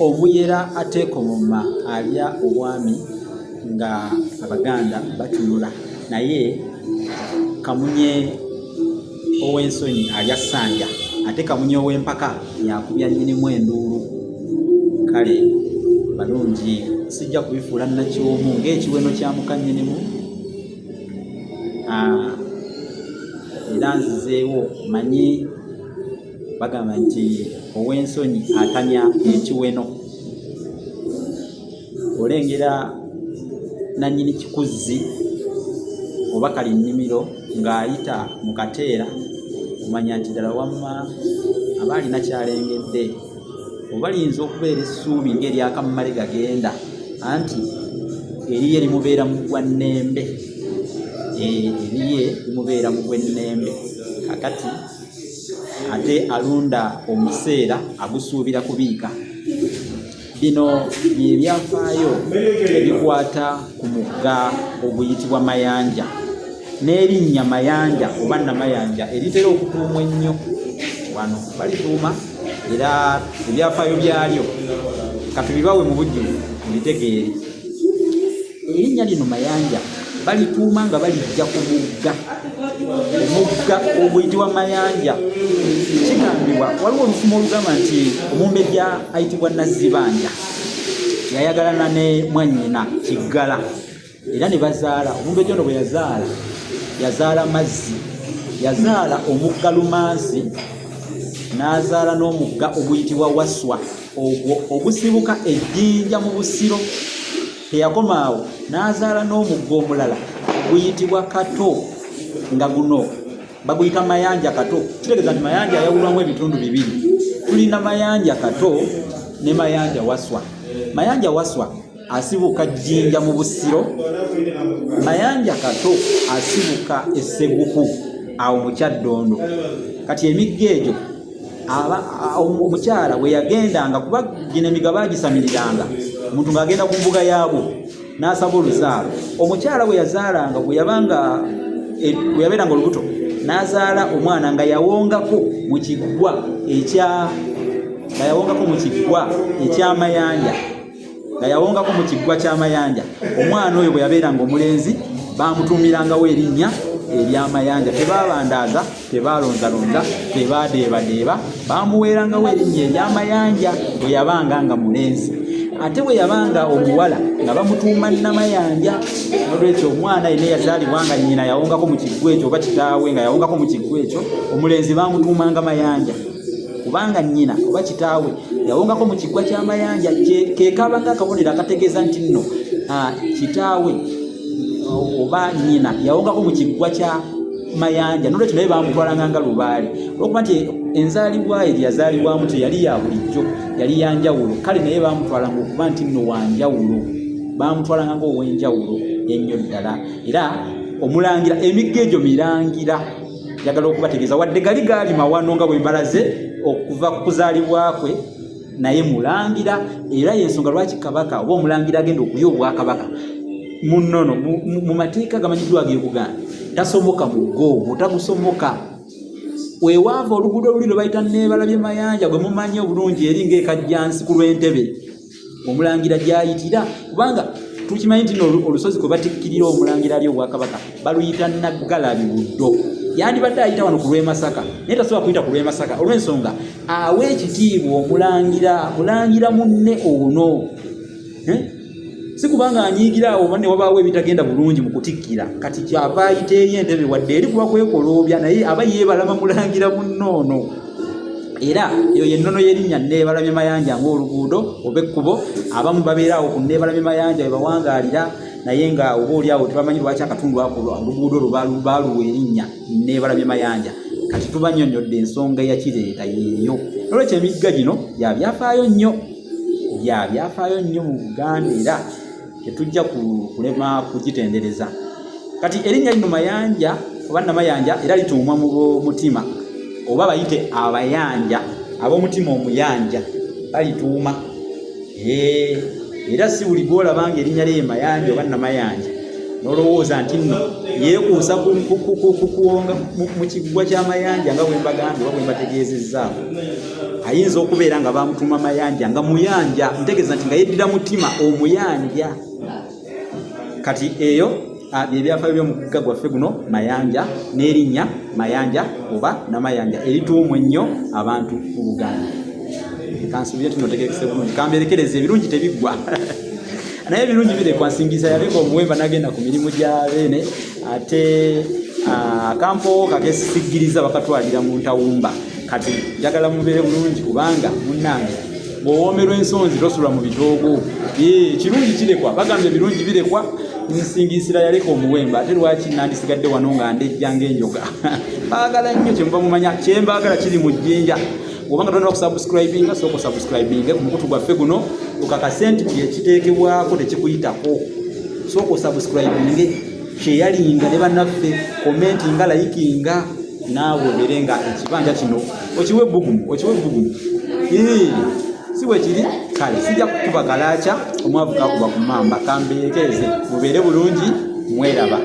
omuyera ateekomoma alya obwami nga Abaganda batunula, naye Kamunye ow'ensonyi alya ssanja, ate Kamunye ow'empaka yakubya nnyinimu enduulu. Kale balungi sijja kubifuula nakyomu ng'ekiweno kya muka nnyinimu. Era nzizeewo manyi bagamba nti ow'ensonyi atanya ekiweno. Olengera nannyini kikuzzi oba kali nnimiro ng'ayita mu kateera, omanya nti ddala wamma aba alina kyalengedde, oba liyinza okubeera essuubi ng'eryakammale gagenda, anti eriye limubeera mu gwannembe. Eriye limubeera mu gwennembe, kakati ate alunda omuseera agusuubira kubiika. Bino bye byafaayo ebikwata ku mugga oguyitibwa Mayanja, n'erinnya Mayanja oba Namayanja eritera okutuumwa ennyo wano balituuma, era ebyafaayo byalyo katubibawe mu bujjuvu mubitegeere. Erinnya lino Mayanja balituuma nga balijja ku mugga, omugga oguyitibwa Mayanja. Kigambibwa waliwo olufumo olugamba nti omumbejja ayitibwa Nazzibanja yayagalana ne mwannyina Kiggala, era ne bazaala. Omumbejja ono bwe yazaala Mazzi, yazaala omugga Lumansi, n'azaala n'omugga oguyitibwa Waswa, ogwo ogusibuka ejjinja mu Busiro. Teyakoma awo, n'azaala n'omugga omulala guyitibwa Kato, nga guno baguyita Mayanja Kato. Kitegeeza nti Mayanja yawulwamu ebitundu bibiri. Tulina Mayanja Kato ne Mayanja Waswa. Mayanja Waswa asibuka jjinja mu Busiro, Mayanja Kato asibuka Esseguku awo mu Kyaddondo. Kati emigga egyo omukyala bwe yagendanga, kuba gino emigga baagisamiriranga, omuntu ng'agenda ku mbuga yaabwo n'asaba oluzaalo. Omukyala bwe yazaalanga, bwe yabeeranga olubuto, n'azaala omwana nga yawongako mu kiggwa eky'Amayanja, nga yawongako mu kiggwa ky'Amayanja. Omwana oyo bwe yabeeranga omulenzi baamutuumirangawo erinnya ery'Amayanja. Tebaabandaaza, tebaalonzalonza, tebaadeebadeeba, baamuweerangawo erinnya ery'Amayanja bwe yabanga nga mulenzi. Ate bwe yabanga omuwala nga bamutuuma Namayanja. Nolwekyo omwana yenna yazaalibwa nga nnyina yawongako mu kiggwa ekyo oba kitaawe nga yawongako mu kiggwa ekyo, omulenzi baamutuumanga Mayanja, kubanga nnyina oba kitaawe yawongako mu kiggwa ky'Amayanja. Ke kaabanga akabonero akategeeza nti nno kitaawe oba nnyina yawongako mu kiggwa kya Mayanja. Nolwekyo naye baamutwalanga nga lubaale, olwokuba nti enzaalibwa ye yazaalibwamu teyali ya bulijjo, yali ya njawulo. Kale naye baamutwalanga okuba nti nno wa njawulo, baamutwalanga ng'ow'enjawulo ennyo ddala. Era omulangira, emigga egyo mirangira, njagala okubategeeza, wadde gaali mawano nga bwe mbalaze okuva ku kuzaalibwa kwe, naye mulangira. Era y'ensonga lwaki kabaka oba omulangira agenda okuya obwakabaka mu nnono mu mateeka gamanyiddwa ag'Ebuganda, tasomoka mugga ogwo, tagusomoka. Weewaava oluguudo oluli lwe bayita Neebalabye Mayanja, gwe mumanyi obulungi eri ng'ekajjansi ku lw'Entebe, omulangira gy'ayitira, kubanga tukimanyi nti olusozi kwe batikkirira omulangira ali obwakabaka baluyita Naggalabi Buddo. Yandibadde ayita wano ku lw'e-Masaka, naye tasobola kuyita ku lw'e-Masaka olw'ensonga awa ekitiibwa mulangira munne ono. Si kubanga anyiigira awo oba ne wabaawo ebitagenda bulungi mu kutikkira, kati kyava ayita eri Entebe, wadde eri kuba kwekoloobya, naye aba yeebalama mulangira munnoono. Era eyo yennono y'erinnya Neebalabye Mayanja ng'oluguudo oba ekkubo. Abamu babeera awo ku Neebalabye Mayanja we bawangaalira, naye nga oba oli awo tebamanyi lwaki akatundu ako oluguudo olwo baaluwa erinnya Neebalabye Mayanja. Kati tubannyonnyodde ensonga eyakireeta yeeyo. Nolwekyo emigga gino byabyafaayo nnyo mu Buganda, era tetujja kulema kugitendereza. Kati erinnya lino Mayanja oba Namayanja era lituumwa mu mutima, oba bayite abayanja, ab'omutima omuyanja balituuma. Era si buli gw'olabanga erinnya lye Mayanja oba Namayanja nolowooza nti nno yeekuusa kukuwonga mu kiggwa ky'amayanja nga bwe mbagambye oba bwe mbategeezezzaako. Ayinza okubeera nga bamutuma mayanja nga muyanja, ntegeeza nti nga yeddira mutima omuyanja. Kati eyo byebyafayo by'omugga gwaffe guno mayanja, n'erinnya mayanja oba namayanja erituumwa ennyo abantu mu Buganda. Kansubire tunotegerekese bulungi, kamberekereze ebirungi tebiggwa naye ebirungi birekwa. Nsingisa yaleka omuwemba nagenda ku mirimu gya beene, ate akampo kakesigiriza bakatwalira mu ntawumba. Kati njagala mubeere bulungi kubanga munnange bw'owoomerwa ensonzi tosula mu bitoogo. Kirungi kirekwa, bagambye ebirungi birekwa. Nsingisira yaleka omuwemba, ate lwaki nandisigadde wano nga ndejja ng'enjoga baagala nnyo kye muba mumanya, kye mbaagala kiri mu jjinja. Obanga tolina okusubscribinga, sooka osubscribinge ku mukutu gwaffe guno, okakase nti ekiteekebwako tekikuyitako. Sooka osubscribinge, kyeyalinga ne bannaffe, commentinga, layikinga, naawe obeere nga ekibanja kino okiwe ebbugumu. Si bwe kiri kale sijja kukuba kalaaca omwavu kakuba ku mamba. Kambeerekereze mubeere bulungi, mweraba.